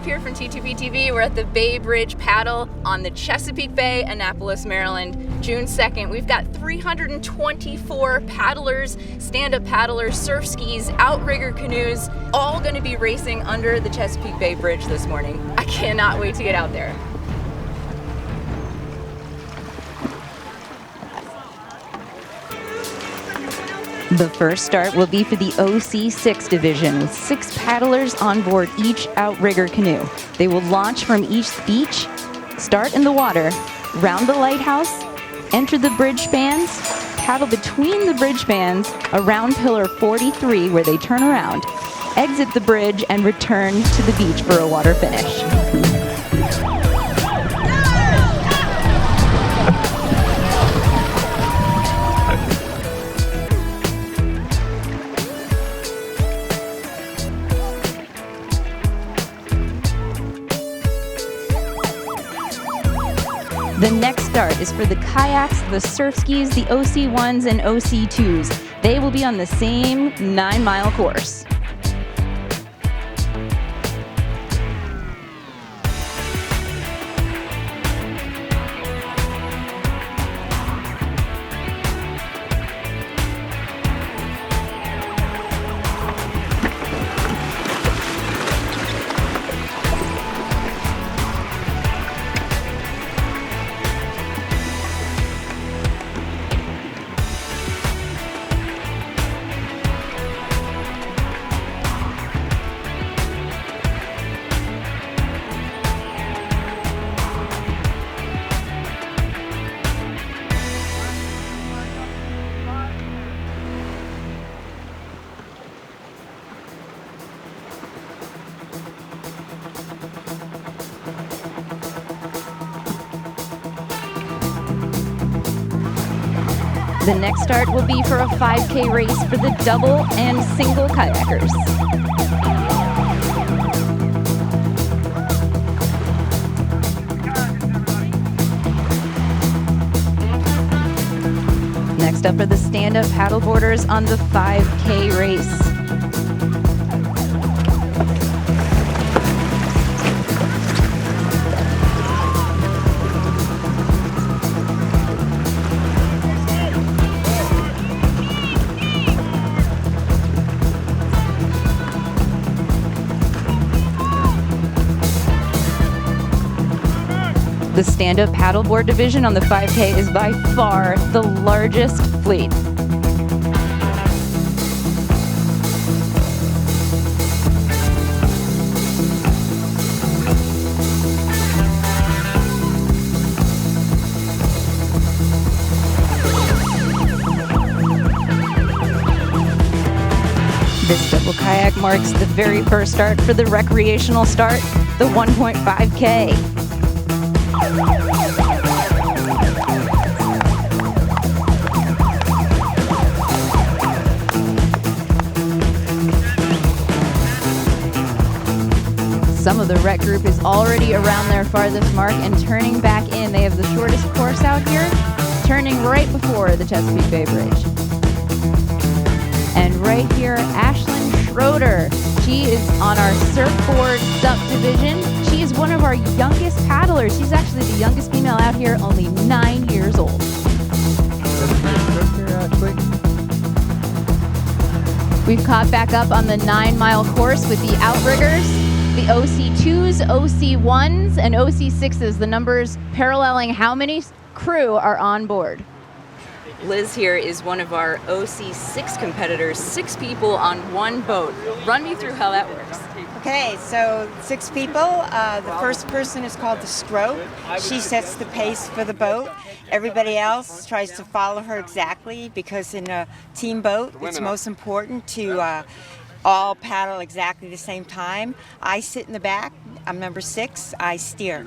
Jeff here from T2B TV. We're at the Bay Bridge Paddle on the Chesapeake Bay, Annapolis, Maryland, June 2nd. We've got 324 paddlers, stand-up paddlers, surf skis, outrigger canoes, all going to be racing under the Chesapeake Bay Bridge this morning. I cannot wait to get out there. The first start will be for the OC6 division with 6 paddlers on board each outrigger canoe. They will launch from each beach, start in the water, round the lighthouse, enter the bridge spans, paddle between the bridge spans around pillar 43 where they turn around, exit the bridge, and return to the beach for a water finish. The next start is for the kayaks, the surf skis, the OC1s, and OC2s. They will be on the same 9-mile course. The next start will be for a 5K race for the double and single kayakers. Next up are the stand-up paddleboarders on the 5K race. The stand-up paddleboard division on the 5K is by far the largest fleet. This double kayak marks the very first start for the recreational start, the 1.5K. Some of the rec group is already around their farthest mark and turning back in. They have the shortest course out here, turning right before the Chesapeake Bay Bridge. And right here, Ashlyn Schroeder. She is on our surfboard SUP division. She is one of our youngest paddlers. She's actually the youngest female out here, only 9 years old. We've caught back up on the 9-mile course with the outriggers, the OC2s, OC1s, and OC6s. The numbers paralleling how many crew are on board. Liz here is one of our OC6 competitors, 6 people on one boat. Run me through how that works. Okay, so 6 people. The first person is called the stroke. She sets the pace for the boat. Everybody else tries to follow her exactly because in a team boat, it's most important to all paddle exactly the same time. I sit in the back. I'm number 6. I steer.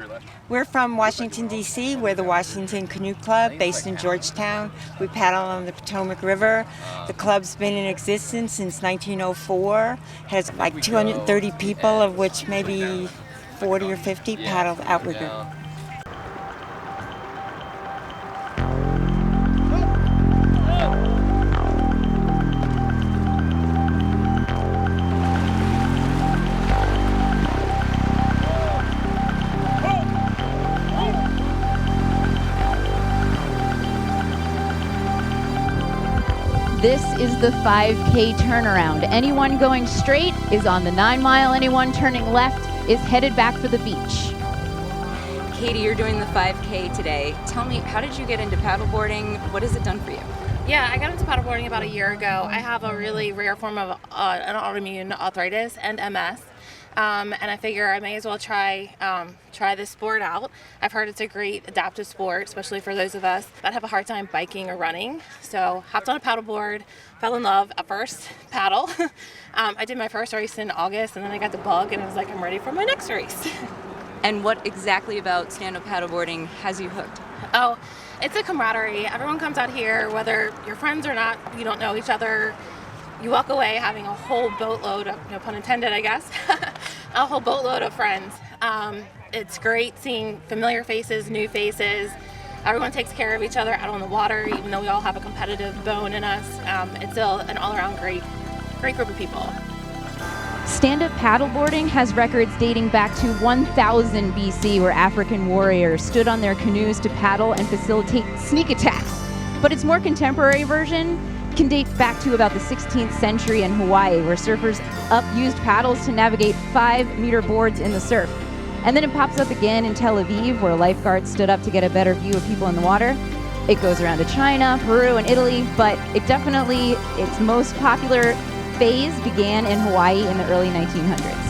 We're from Washington, D.C. We're the Washington Canoe Club based in Georgetown. We paddle on the Potomac River. The club's been in existence since 1904. Has like 230 people, of which maybe 40 or 50 paddle outrigger. This is the 5K turnaround. Anyone going straight is on the 9 mile. Anyone turning left is headed back for the beach. Katie, you're doing the 5K today. Tell me, how did you get into paddleboarding? What has it done for you? Yeah, I got into paddleboarding about a year ago. I have a really rare form of an autoimmune arthritis and MS. And I figure I may as well try this sport out. I've heard it's a great adaptive sport, especially for those of us that have a hard time biking or running. So hopped on a paddleboard, fell in love at first, paddle. I did my first race in August, and then I got the bug, and I was like, I'm ready for my next race. And what exactly about stand-up paddleboarding has you hooked? Oh, it's a camaraderie. Everyone comes out here, whether you're friends or not, you don't know each other. You walk away having a whole boatload of, no pun intended, I guess, a whole boatload of friends. It's great seeing familiar faces, new faces. Everyone takes care of each other out on the water, even though we all have a competitive bone in us. It's still an all-around great group of people. Stand-up paddleboarding has records dating back to 1000 BC, where African warriors stood on their canoes to paddle and facilitate sneak attacks. But its more contemporary version can date back to about the 16th century in Hawaii, where surfers used paddles to navigate 5-meter boards in the surf. And then it pops up again in Tel Aviv, where lifeguards stood up to get a better view of people in the water. It goes around to China, Peru, and Italy, but its most popular phase began in Hawaii in the early 1900s.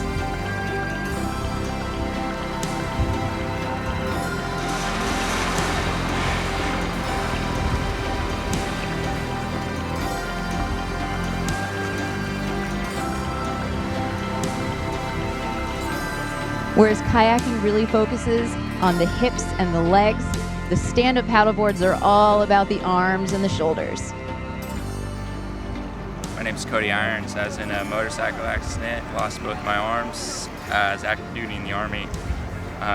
Whereas kayaking really focuses on the hips and the legs, the stand-up paddleboards are all about the arms and the shoulders. My name's Cody Irons. I was in a motorcycle accident, lost both my arms. I was active duty in the Army.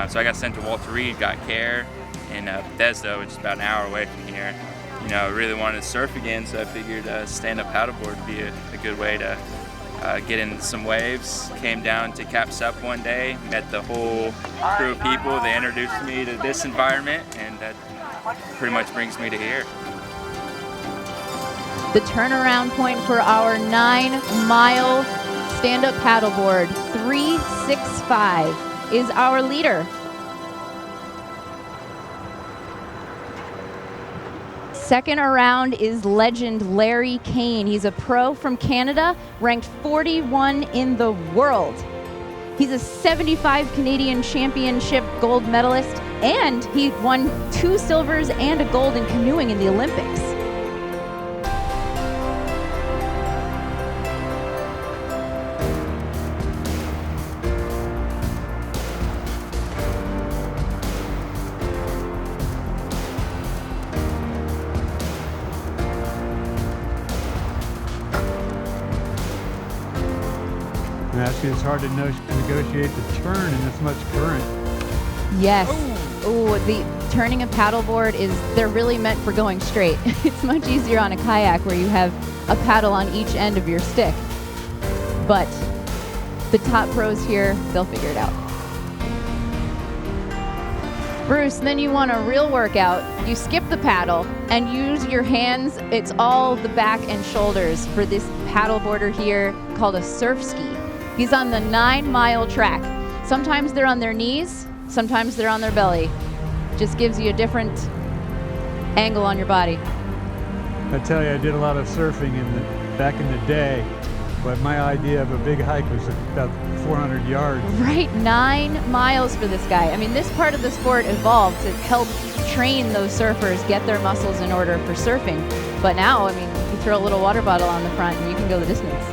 So I got sent to Walter Reed, got care in Bethesda, which is about an hour away from here. You know, I really wanted to surf again, so I figured stand-up paddleboard would be a good way to get into some waves. Came down to Cap Sup one day, met the whole crew of people. They introduced me to this environment, and that pretty much brings me to here. The turnaround point for our 9-mile stand-up paddleboard, 365, is our leader. Second around is legend Larry Kane. He's a pro from Canada, ranked 41 in the world. He's a 75 Canadian Championship gold medalist, and he won 2 silvers and a gold in canoeing in the Olympics. Actually, it's hard to negotiate the turn in this much current. Yes. Oh, the turning a paddleboard they're really meant for going straight. It's much easier on a kayak where you have a paddle on each end of your stick. But the top pros here, they'll figure it out. Bruce, then you want a real workout. You skip the paddle and use your hands. It's all the back and shoulders for this paddleboarder here called a surf ski. He's on the 9-mile track. Sometimes they're on their knees, sometimes they're on their belly. Just gives you a different angle on your body. I tell you, I did a lot of surfing back in the day, but my idea of a big hike was about 400 yards. Right, 9 miles for this guy. I mean, this part of the sport evolved to help train those surfers get their muscles in order for surfing. But now, I mean, you throw a little water bottle on the front and you can go the distance.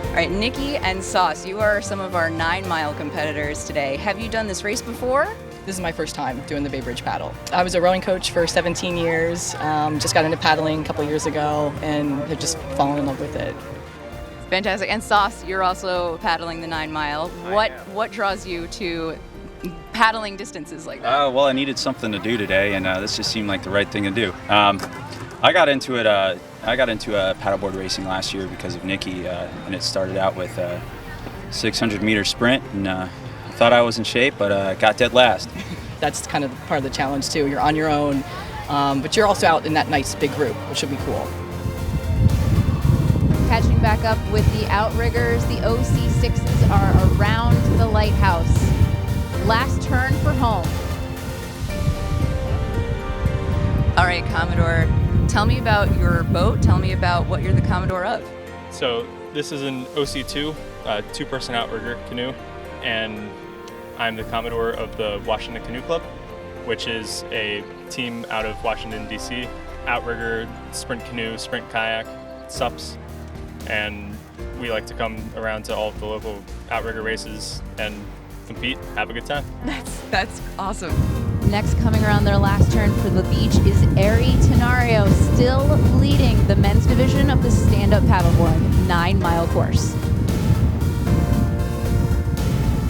All right, Nikki and Sauce, you are some of our 9-mile competitors today. Have you done this race before? This is my first time doing the Bay Bridge paddle. I was a rowing coach for 17 years, just got into paddling a couple years ago, and have just fallen in love with it. Fantastic. And Sauce, you're also paddling the 9-mile. What draws you to paddling distances like that? Well, I needed something to do today, and this just seemed like the right thing to do. I got into paddleboard racing last year because of Nikki, and it started out with a 600-meter sprint, and Thought I was in shape, but got dead last. That's kind of part of the challenge too. You're on your own, but you're also out in that nice big group, which should be cool. Catching back up with the outriggers, the OC6s are around the lighthouse. Last turn for home. All right, Commodore, tell me about your boat. Tell me about what you're the Commodore of. So this is an OC2, two-person outrigger canoe, and I'm the Commodore of the Washington Canoe Club, which is a team out of Washington, D.C. Outrigger, sprint canoe, sprint kayak, SUPs, and we like to come around to all of the local outrigger races and compete, have a good time. That's awesome. Next, coming around their last turn for the beach is Ari Tenario, still leading the men's division of the stand-up paddleboard 9-mile course.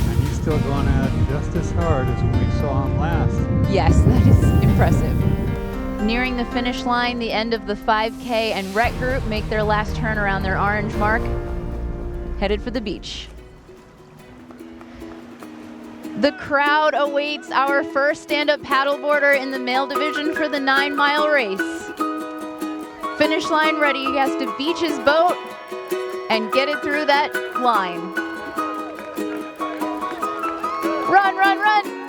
And he's still going at it just as hard as when we saw him last. Yes, that is impressive. Nearing the finish line, the end of the 5K, and Rec Group make their last turn around their orange mark, headed for the beach. The crowd awaits our first stand-up paddleboarder in the male division for the 9-mile race. Finish line ready, he has to beach his boat and get it through that line. Run, run, run!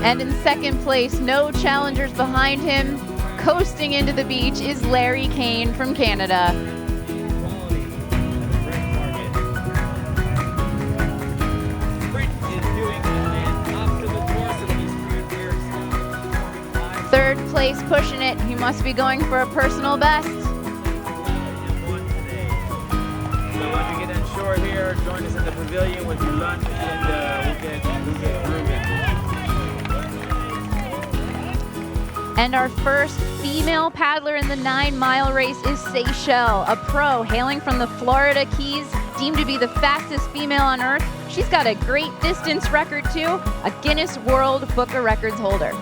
And in second place, no challengers behind him, coasting into the beach is Larry Kane from Canada. Third place pushing it, he must be going for a personal best. So when you get on shore here, join us in the pavilion with your lunch and we'll get grooving. And our first female paddler in the 9-mile race is Seychelle, a pro hailing from the Florida Keys, deemed to be the fastest female on earth. She's got a great distance record too, a Guinness World Book of Records holder.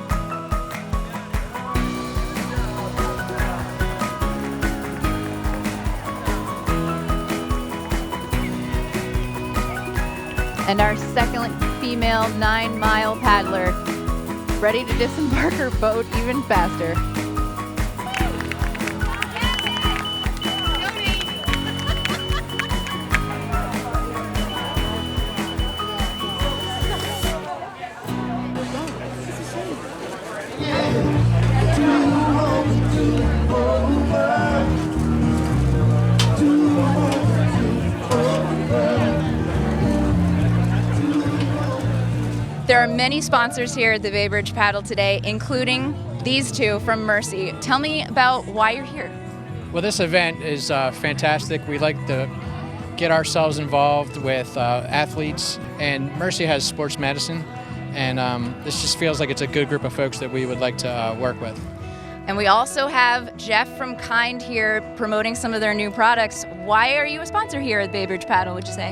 And our second female 9-mile paddler, ready to disembark her boat even faster. There are many sponsors here at the Bay Bridge Paddle today, including these two from Mercy. Tell me about why you're here. Well, this event is fantastic. We like to get ourselves involved with athletes, and Mercy has sports medicine, and this just feels like it's a good group of folks that we would like to work with. And we also have Jeff from Kind here promoting some of their new products. Why are you a sponsor here at Bay Bridge Paddle, would you say?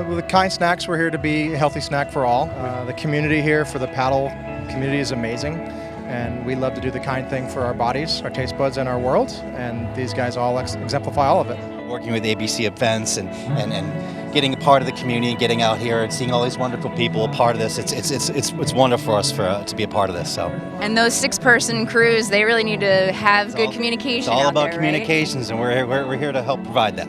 With the Kind Snacks, we're here to be a healthy snack for all. The community here for the paddle community is amazing, and we love to do the kind thing for our bodies, our taste buds, and our world, and these guys all exemplify all of it. Working with ABC events and getting a part of the community and getting out here and seeing all these wonderful people a part of this, it's wonderful for us to be a part of this. So. And those 6-person crews, they really need to have good communication. It's all about there, communications, right? and we're here to help provide that.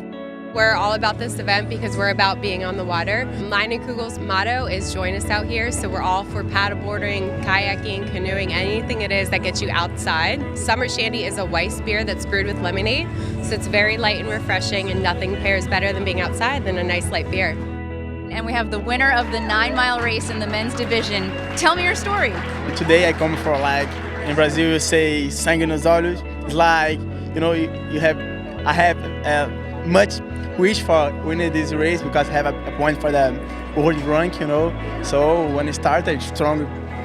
We're all about this event because we're about being on the water. Mine and Kugel's motto is join us out here, so we're all for paddleboarding, kayaking, canoeing, anything it is that gets you outside. Summer Shandy is a Weiss beer that's brewed with lemonade, so it's very light and refreshing, and nothing pairs better than being outside than a nice light beer. And we have the winner of the 9-mile race in the men's division. Tell me your story. Today I come for, like, in Brazil you say sangue nos olhos. It's like, you know, I have much wish for winning this race because I have a point for the world rank, you know. So when I started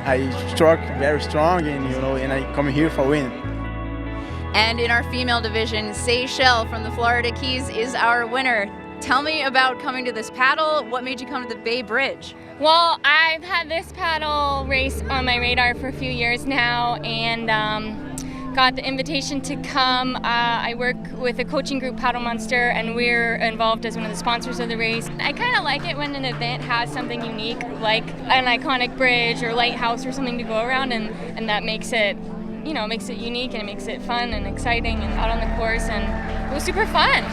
I struck very strong, and you know, and I come here for winning. And in our female division, Seychelle from the Florida Keys is our winner. Tell me about coming to this paddle. What made you come to the Bay Bridge? Well, I've had this paddle race on my radar for a few years now, and got the invitation to come. I work with a coaching group, Paddle Monster, and we're involved as one of the sponsors of the race. I kind of like it when an event has something unique, like an iconic bridge or lighthouse or something to go around, and that makes it, makes it unique, and it makes it fun and exciting and out on the course, and it was super fun.